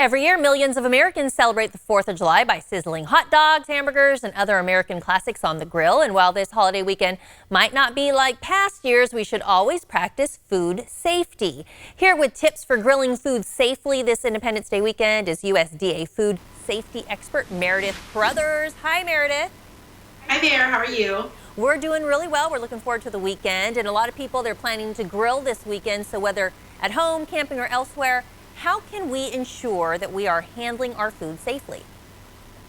Every year, millions of Americans celebrate the 4th of July by sizzling hot dogs, hamburgers, and other American classics on the grill. And while this holiday weekend might not be like past years, we should always practice food safety. Here with tips for grilling food safely this Independence Day weekend is USDA Food Safety Expert Meredith Carothers. Hi, Meredith. Hi there, how are you? We're doing really well. We're looking forward to the weekend, and a lot of people, they're planning to grill this weekend. So whether at home, camping, or elsewhere, how can we ensure that we are handling our food safely?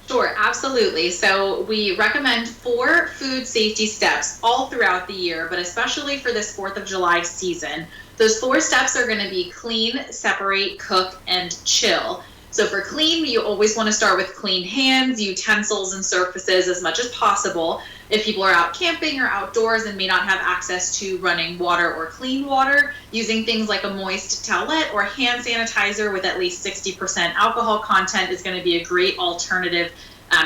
Sure, absolutely. So we recommend 4 food safety steps all throughout the year, but especially for this 4th of July season. Those 4 steps are going to be clean, separate, cook, and chill. So for clean, you always want to start with clean hands, utensils, and surfaces as much as possible. If people are out camping or outdoors and may not have access to running water or clean water, using things like a moist towelette or hand sanitizer with at least 60% alcohol content is going to be a great alternative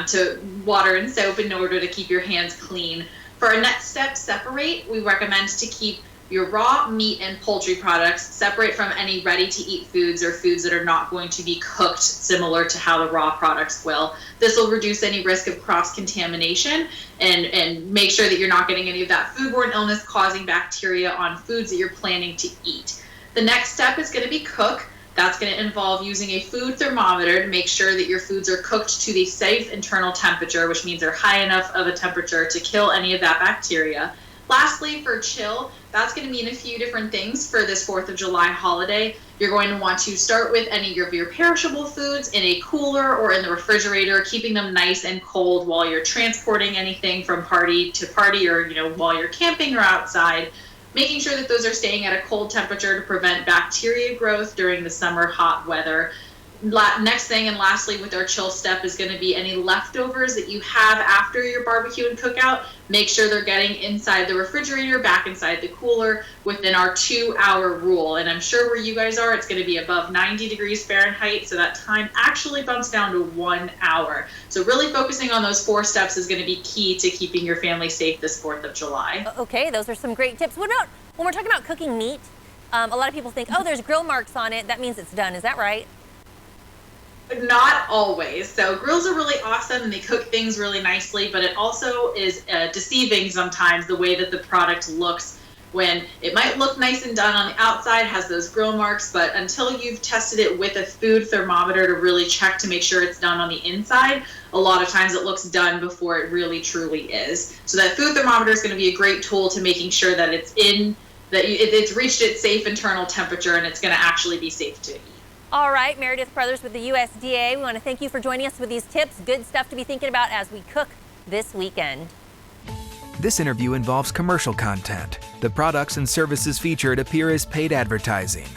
to water and soap in order to keep your hands clean. For our next step, separate, we recommend to keep your raw meat and poultry products separate from any ready-to-eat foods or foods that are not going to be cooked similar to how the raw products will. This will reduce any risk of cross-contamination and make sure that you're not getting any of that foodborne illness causing bacteria on foods that you're planning to eat. The next step is going to be cook. That's going to involve using a food thermometer to make sure that your foods are cooked to the safe internal temperature, which means they're high enough of a temperature to kill any of that bacteria. Lastly, for chill, that's going to mean a few different things for this 4th of July holiday. You're going to want to start with any of your perishable foods in a cooler or in the refrigerator, keeping them nice and cold while you're transporting anything from party to party or, while you're camping or outside, making sure that those are staying at a cold temperature to prevent bacteria growth during the summer hot weather. Next thing and lastly with our chill step is going to be any leftovers that you have after your barbecue and cookout. Make sure they're getting inside the refrigerator, back inside the cooler within our 2-hour rule. And I'm sure where you guys are, it's going to be above 90 degrees Fahrenheit. So that time actually bumps down to 1 hour. So really focusing on those 4 steps is going to be key to keeping your family safe this 4th of July. Okay, those are some great tips. What about when we're talking about cooking meat? A lot of people think, oh, there's grill marks on it. That means it's done. Is that right? Not always. So grills are really awesome and they cook things really nicely, but it also is deceiving sometimes the way that the product looks when it might look nice and done on the outside, has those grill marks, but until you've tested it with a food thermometer to really check to make sure it's done on the inside, a lot of times it looks done before it really truly is. So that food thermometer is going to be a great tool to making sure that it's reached its safe internal temperature and it's going to actually be safe to eat. All right, Meredith Carothers with the USDA. We want to thank you for joining us with these tips. Good stuff to be thinking about as we cook this weekend. This interview involves commercial content. The products and services featured appear as paid advertising.